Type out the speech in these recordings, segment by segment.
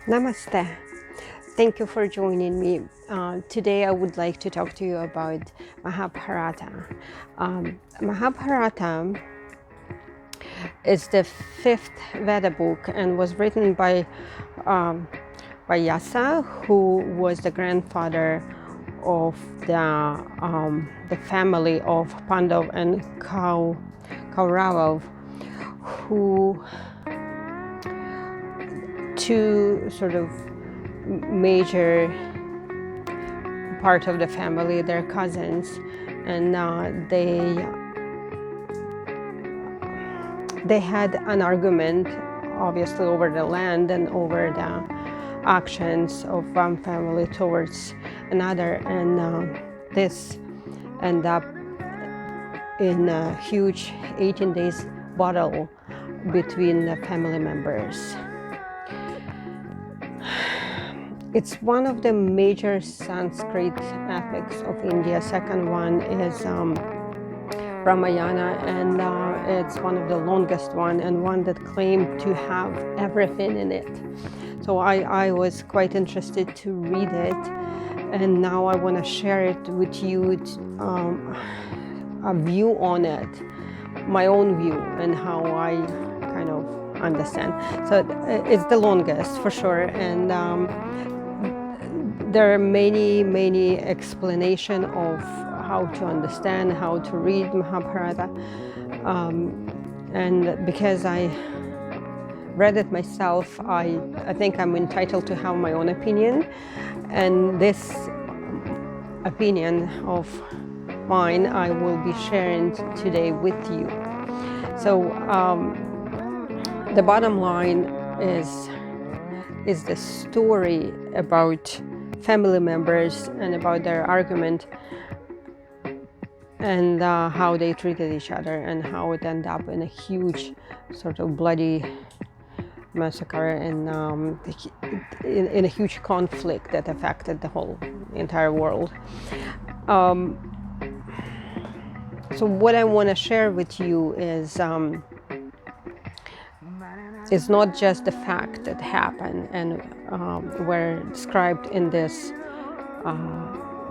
Namaste. Thank you for joining me. Today I would like to talk to you about Mahabharata. Mahabharata is the fifth Veda book and was written by Yasa, who was the grandfather of the family of Pandavas and Kauravas, who two sort of major part of the family, they're cousins, and they had an argument, obviously, over the land and over the actions of one family towards another, and this ended up in a huge 18 days battle between the family members. It's one of the major Sanskrit epics of India. Second one is Ramayana, and it's one of the longest one and one that claimed to have everything in it. So I was quite interested to read it, and now I want to share it with you, a view on it, my own view, and how I kind of understand. So it's the longest for sure, and there are many explanation of how to understand, how to read Mahabharata, and because I read it myself, I think I'm entitled to have my own opinion, and this opinion of mine I will be sharing today with you. So the bottom line is the story about family members and about their argument, and how they treated each other, and how it ended up in a huge sort of bloody massacre, and in a huge conflict that affected the whole entire world. So what I want to share with you is not just the fact that happened and were described in this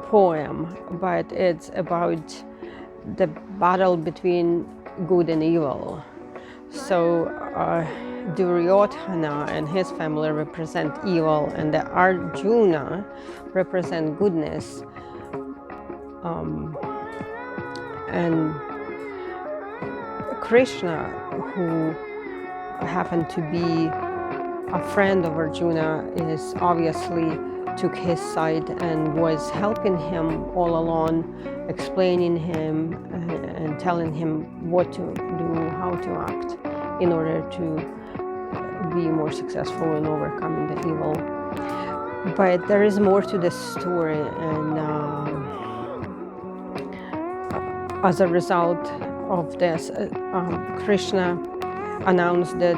poem, but it's about the battle between good and evil. So Duryodhana and his family represent evil, and the Arjuna represent goodness. And Krishna, who happened to be a friend of Arjuna, is obviously took his side and was helping him all along, explaining him and telling him what to do, how to act in order to be more successful in overcoming the evil. But there is more to this story, and as a result of this, Krishna announced that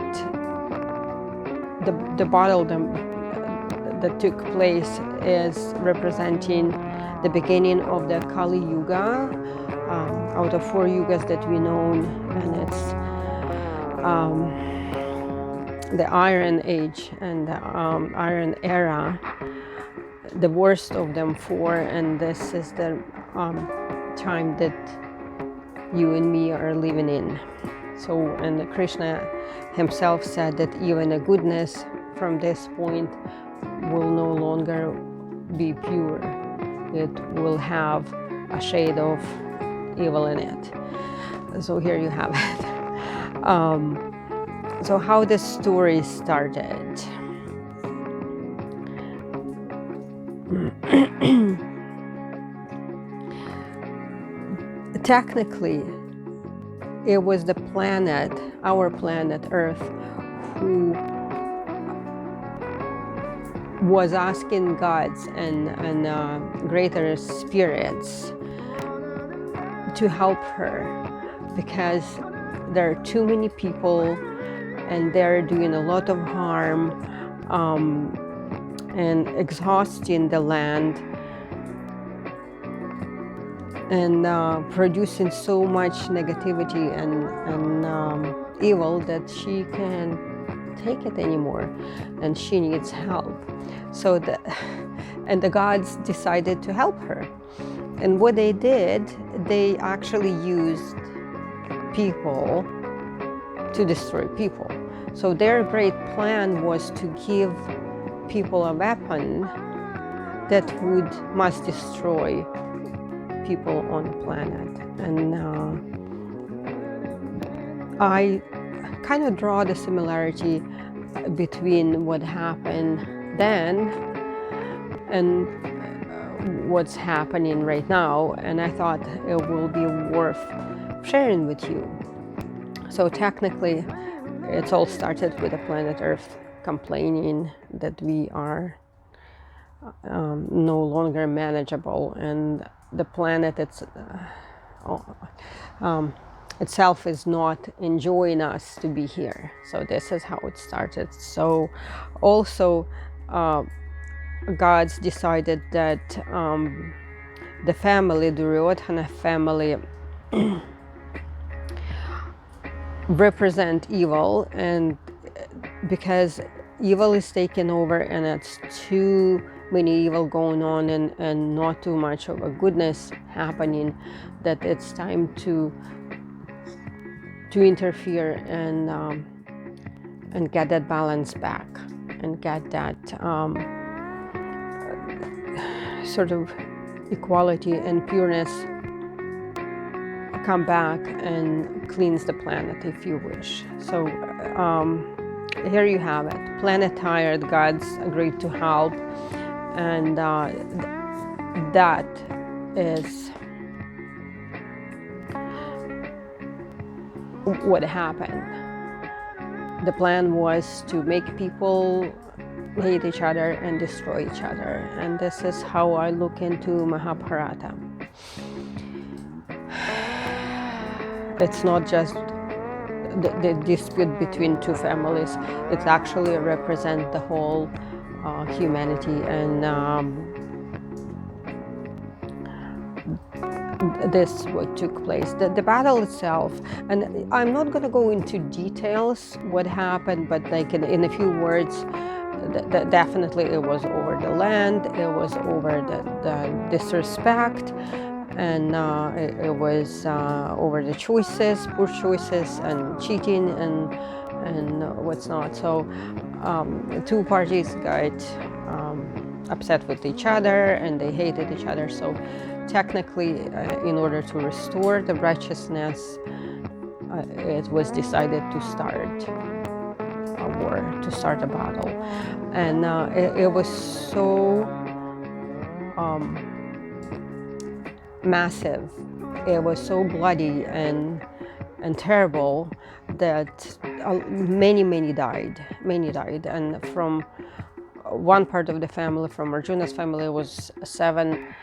the battle that took place is representing the beginning of the Kali Yuga, out of 4 yugas that we know, and it's the Iron Age and the Iron Era, the worst of them 4, and this is the time that you and me are living in. So, and Krishna himself said that even a goodness from this point will no longer be pure. It will have a shade of evil in it. So here you have it. So how this story started. Technically, it was the planet, our planet Earth, who was asking gods and greater spirits to help her, because there are too many people and they're doing a lot of harm and exhausting the land, and producing so much negativity and evil that she can take it anymore, and she needs help. So the gods decided to help her. And what they did, they actually used people to destroy people. So their great plan was to give people a weapon that must destroy people on the planet. And I kind of draw the similarity between what happened then and what's happening right now, and I thought it will be worth sharing with you. So technically, it's all started with the planet Earth complaining that we are no longer manageable, and the planet itself is not enjoying us to be here. So this is how it started. So also gods decided that the family, the Duryodhana family, represent evil, and because evil is taken over and it's too many evil going on and not too much of a goodness happening, that it's time to interfere and get that balance back and get that sort of equality and pureness come back and cleanse the planet, if you wish. So here you have it. Planet tired, gods agreed to help, and that is what happened. The plan was to make people hate each other and destroy each other, and this is how I look into Mahabharata. It's not just the dispute between two families. It actually represents the whole humanity, and this what took place. The battle itself, and I'm not going to go into details what happened, but like in a few words, definitely it was over the land, it was over the disrespect, and it was over the choices, poor choices, and cheating, and what's not. So the two parties got upset with each other, and they hated each other. So technically, in order to restore the righteousness, it was decided to start a war, to start a battle. And it was so massive, it was so bloody and terrible that many died. And from one part of the family, from Arjuna's family, was seven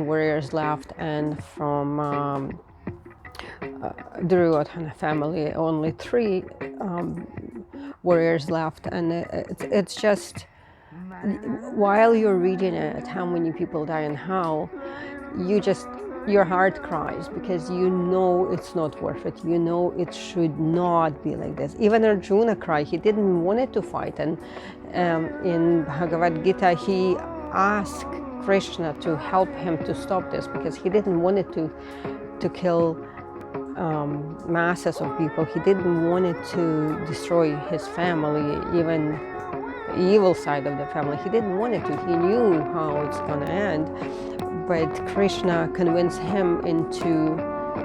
warriors left, and from Duryodhana family only 3 warriors left. And it's just, while you're reading it, how many people die and how, your heart cries, because you know it's not worth it. You know it should not be like this. Even Arjuna cried. He didn't want it to fight, and in Bhagavad Gita he asked Krishna to help him to stop this, because he didn't want it to kill masses of people. He didn't want it to destroy his family, even the evil side of the family. He didn't want it to. He knew how it's going to end. But Krishna convinced him into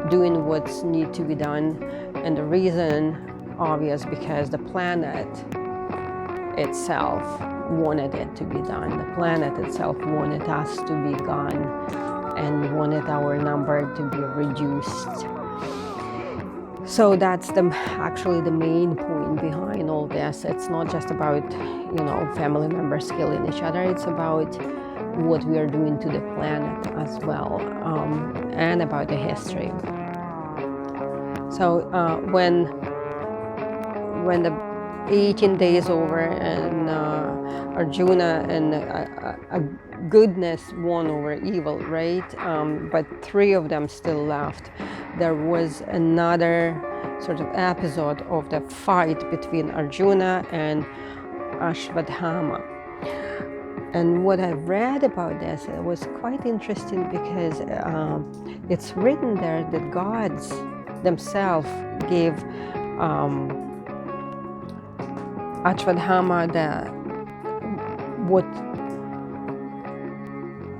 doing what's need to be done. And the reason, obvious, because the planet itself wanted it to be done. The planet itself wanted us to be gone and wanted our number to be reduced. So that's actually the main point behind all this. It's not just about, family members killing each other. It's about what we are doing to the planet as well, and about the history. So when the 18 days over, and Arjuna and goodness won over evil, right? But 3 of them still left. there was another sort of episode of the fight between Arjuna and Ashwadhama. And what I read about this, it was quite interesting because it's written there that gods themselves gave Ashwadhama what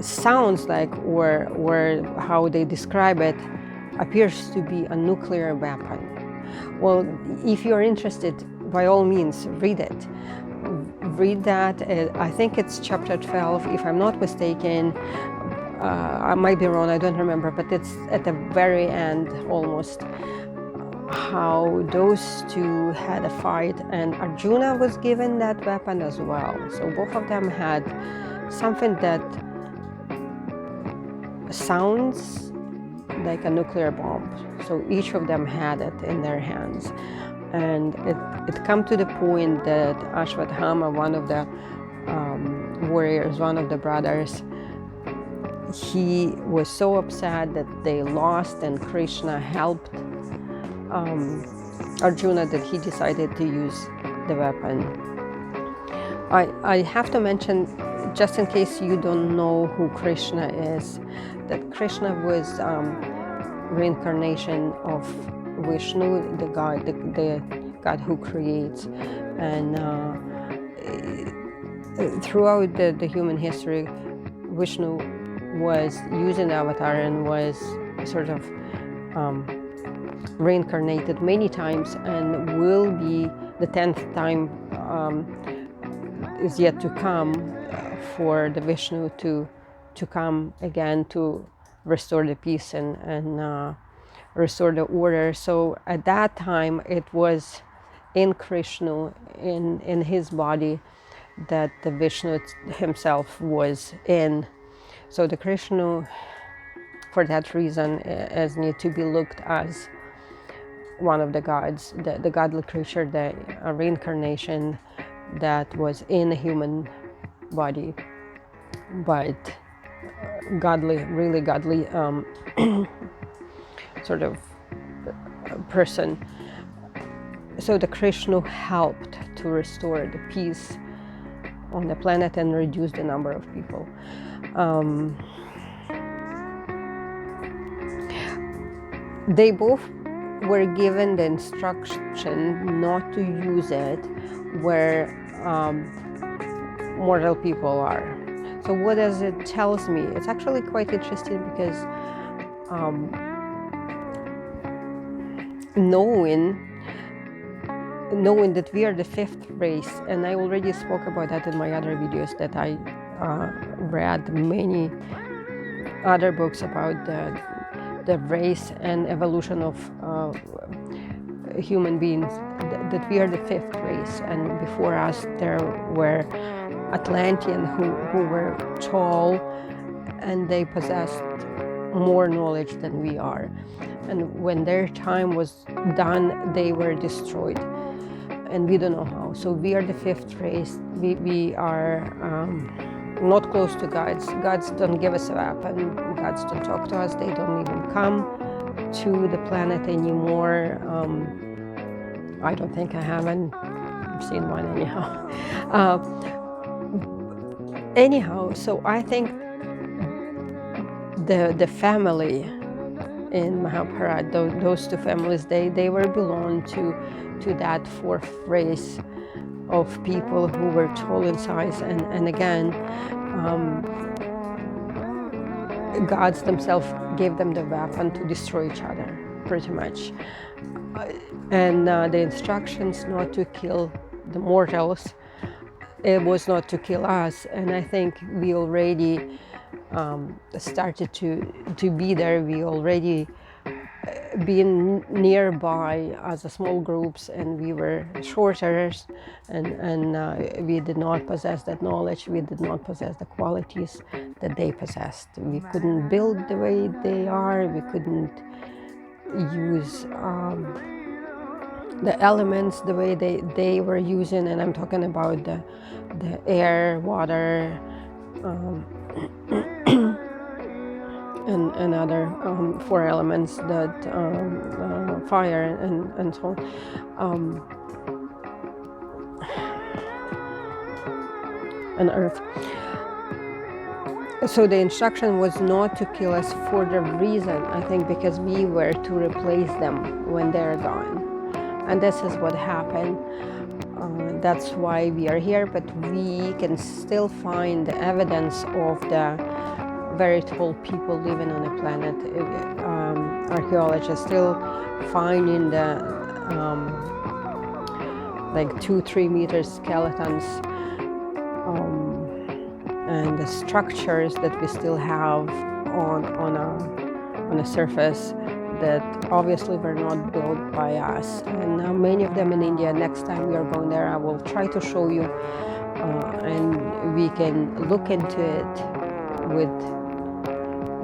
sounds like, or how they describe it, appears to be a nuclear weapon. Well, if you're interested, by all means, read it. Read that. I think it's chapter 12, if I'm not mistaken. I might be wrong, I don't remember, but it's at the very end almost, how those two had a fight, and Arjuna was given that weapon as well. So both of them had something that sounds like a nuclear bomb. So each of them had it in their hands. And it come to the point that Ashwadhama, one of the warriors, one of the brothers, he was so upset that they lost and Krishna helped Arjuna, that he decided to use the weapon. I have to mention, just in case you don't know who Krishna is, that Krishna was reincarnation of Vishnu, the God who creates. And throughout the human history, Vishnu was using avatar and was sort of reincarnated many times, and will be the 10th time is yet to come for the Vishnu to come again to restore the peace and restore the order. So at that time it was in Krishna, in his body, that the Vishnu himself was in. So the Krishna, for that reason, as need to be looked as one of the gods, the godly creature, the reincarnation that was in a human body, but godly, really godly sort of person. So the Krishna helped to restore the peace on the planet and reduce the number of people. They both were given the instruction not to use it where mortal people are. So what does it tells me? It's actually quite interesting, because knowing that we are the fifth race, and I already spoke about that in my other videos, that I read many other books about the race and evolution of human beings, that we are the fifth race, and before us there were Atlanteans who were tall, and they possessed more knowledge than we are. And when their time was done, they were destroyed, and we don't know how. So we are the fifth race. We are not close to gods. Gods don't give us a weapon. Gods don't talk to us. They don't even come to the planet anymore. I don't think I haven't seen one anyhow. Anyhow, so I think the family in Mahabharata, those two families, they were belong to that fourth race of people who were tall in size, and again, gods themselves gave them the weapon to destroy each other, pretty much. And the instructions not to kill the mortals, it was not to kill us. And I think we already started to be there. We already been nearby as a small groups, and we were shorter, and we did not possess that knowledge. We did not possess the qualities that they possessed. We couldn't build the way they are. We couldn't use the elements the way they were using, and I'm talking about the air, water, and other 4 elements that fire and so on, and earth. So the instruction was not to kill us for the reason, I think, because we were to replace them when they're gone. And this is what happened. That's why we are here, but we can still find the evidence of the very tall people living on the planet. Archaeologists still finding the like 2-3 meter skeletons, and the structures that we still have on a surface that obviously were not built by us. And many of them in India. Next time we are going there, I will try to show you, and we can look into it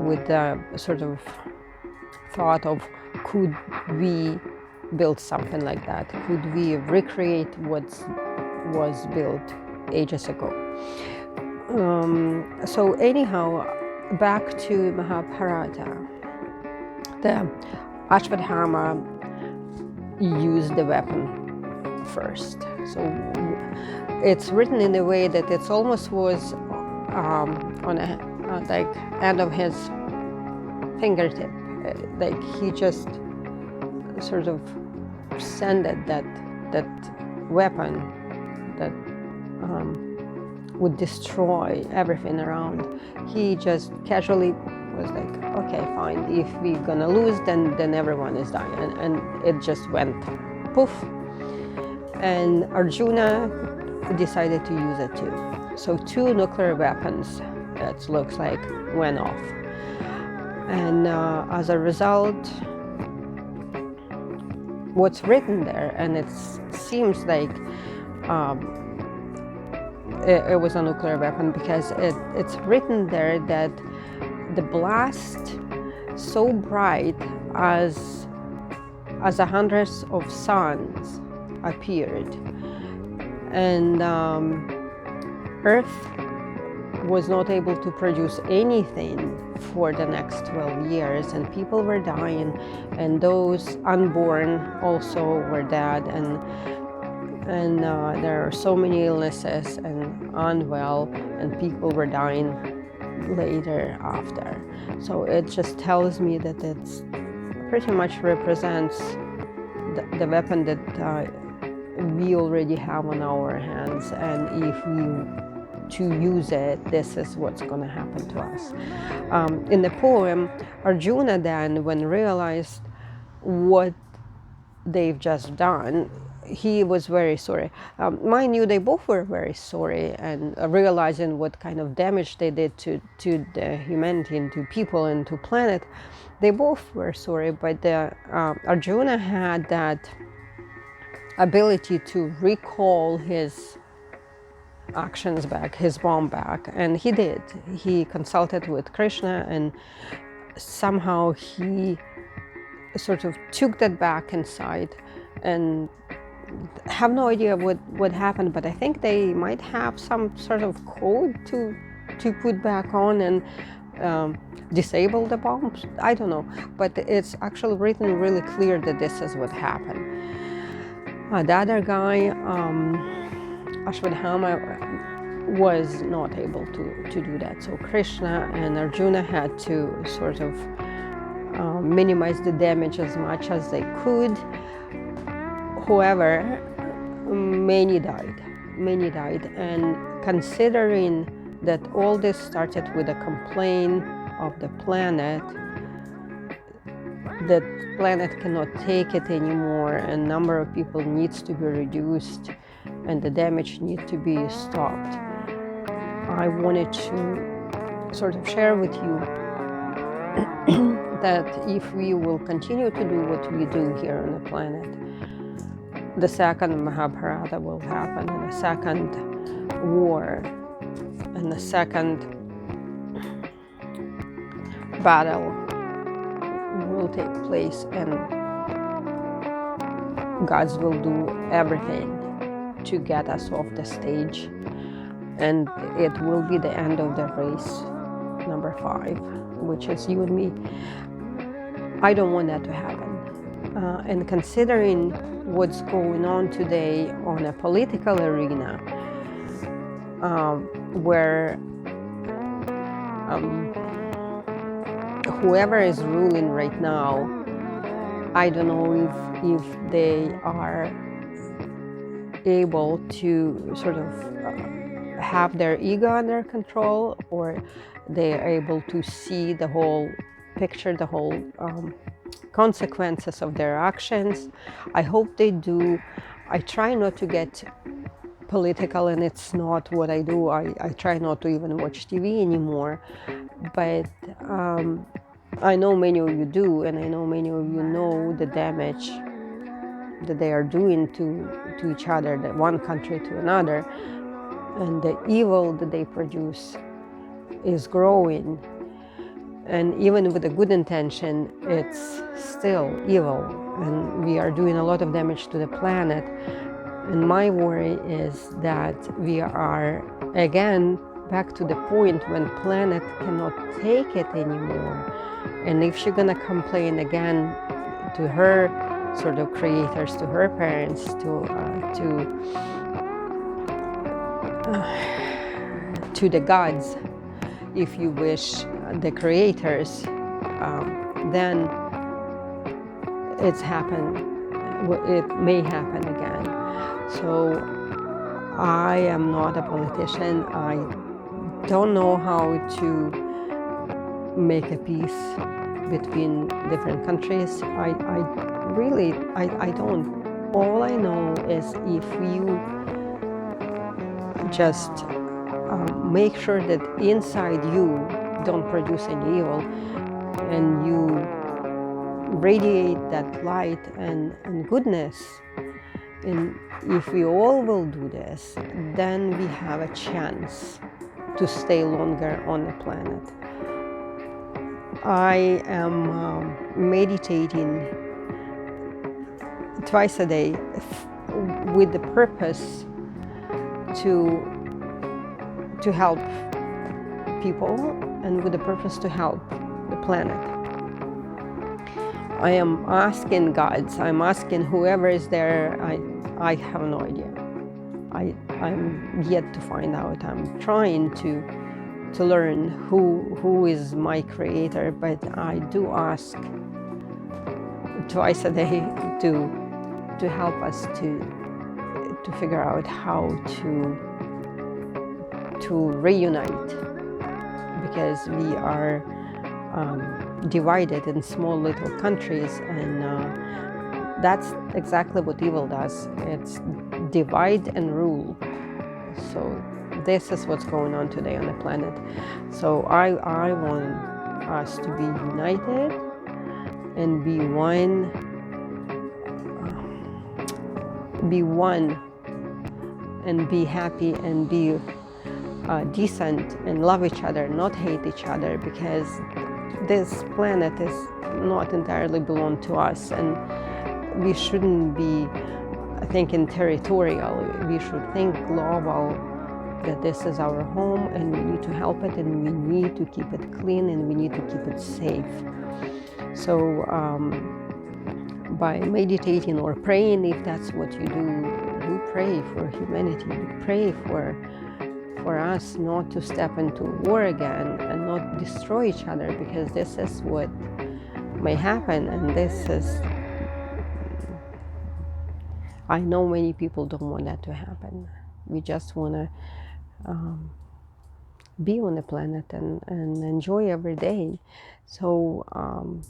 with the sort of thought of, could we build something like that? Could we recreate what was built ages ago? So anyhow, back to Mahabharata. The Ashwadhama used the weapon first. So it's written in a way that it's almost was on a like end of his fingertip. Like he just sort of sended that weapon that would destroy everything around. He just casually was like, okay, fine, if we're gonna lose, then everyone is dying. And it just went poof. And Arjuna decided to use it too. So 2 nuclear weapons, it looks like, went off. And as a result, what's written there, and it seems like it was a nuclear weapon, because it's written there that the blast so bright as hundreds of suns appeared, and Earth was not able to produce anything for the next 12 years, and people were dying, and those unborn also were dead, and there are so many illnesses and unwell, and people were dying later after. So it just tells me that it's pretty much represents the weapon that we already have on our hands, and if we to use it, this is what's going to happen to us. In the poem, Arjuna then, when realized what they've just done, he was very sorry. Mind you, they both were very sorry, and realizing what kind of damage they did to the humanity and to people and to planet, they both were sorry. But Arjuna had that ability to recall his actions back, his bomb back, and he did. He consulted with Krishna, and somehow he sort of took that back inside, and have no idea what happened, but I think they might have some sort of code to put back on and disable the bombs. I don't know, but it's actually written really clear that this is what happened. The other guy, Ashwadhama, was not able to do that. So Krishna and Arjuna had to sort of minimize the damage as much as they could. However, many died, and considering that all this started with a complaint of the planet, that planet cannot take it anymore, and number of people needs to be reduced, and the damage needs to be stopped. I wanted to sort of share with you that if we will continue to do what we do here on the planet, the second Mahabharata will happen, and the second war, and the second battle will take place, and gods will do everything to get us off the stage, and it will be the end of the race, number 5. which is you and me. I don't want that to happen. And considering what's going on today on a political arena, where whoever is ruling right now, I don't know if they are able to sort of have their ego under control, or they are able to see the whole picture, the whole consequences of their actions. I hope they do. I try not to get political, and it's not what I do. I try not to even watch TV anymore. But I know many of you do, and I know many of you know the damage that they are doing to each other, that one country to another, and the evil that they produce is growing. And even with a good intention, it's still evil, and we are doing a lot of damage to the planet. And my worry is that we are again back to the point when planet cannot take it anymore. And if she's gonna complain again to her sort of creators, to her parents, to the gods, if you wish, the creators, then it's happened. It may happen again. So I am not a politician. I don't know how to make a peace between different countries. I don't. All I know is if you just make sure that inside you don't produce any evil, and you radiate that light and goodness. And if we all will do this, then we have a chance to stay longer on the planet. I am meditating twice a day with the purpose to help people and with the purpose to help the planet. I am asking gods, I'm asking whoever is there, I have no idea. I'm yet to find out. I'm trying to learn who is my creator, but I do ask twice a day to help us to figure out how to reunite, because we are divided in small little countries, and that's exactly what evil does. It's divide and rule. So this is what's going on today on the planet. So I want us to be united and be one and be happy and be decent and love each other, not hate each other, because this planet is not entirely belong to us, and we shouldn't be thinking territorial. We should think global, that this is our home and we need to help it, and we need to keep it clean, and we need to keep it safe. So by meditating or praying, if that's what you do pray for humanity, you pray for us not to step into war again and not destroy each other, because this is what may happen. And this is, I know many people don't want that to happen. We just want to be on the planet and enjoy every day. So I'm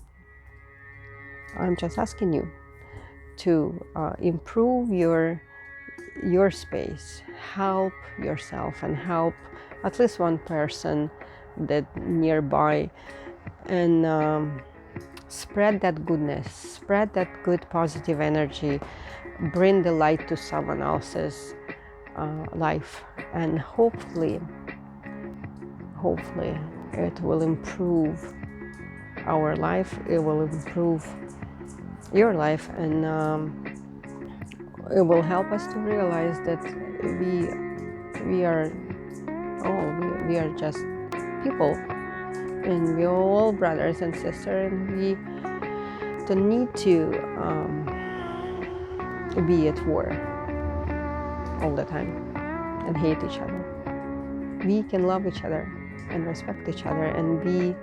just asking you to improve your space, help yourself, and help at least one person that nearby, and spread that goodness, spread that good positive energy, bring the light to someone else's life, and hopefully it will improve our life, it will improve your life, and it will help us to realize that we are just people, and we're all brothers and sisters, and we don't need to be at war all the time and hate each other. We can love each other and respect each other and be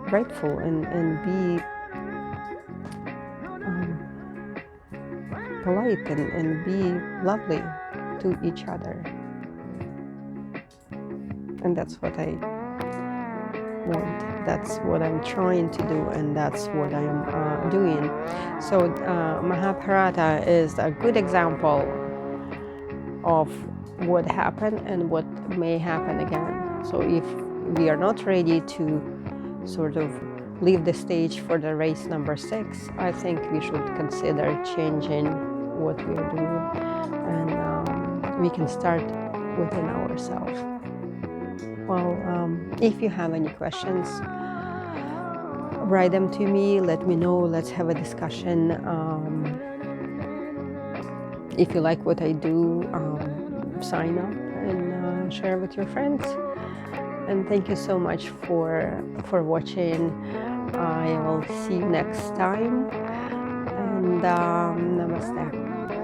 grateful and be polite and be lovely to each other. And that's what I want. That's what I'm trying to do, and that's what I'm doing. So Mahabharata is a good example of what happened and what may happen again. So if we are not ready to sort of leave the stage for the race number 6, I think we should consider changing what we are doing, and we can start within ourselves. Well, if you have any questions, write them to me, let me know, let's have a discussion. If you like what I do, sign up and share with your friends. And thank you so much for watching. I will see you next time, and namaste.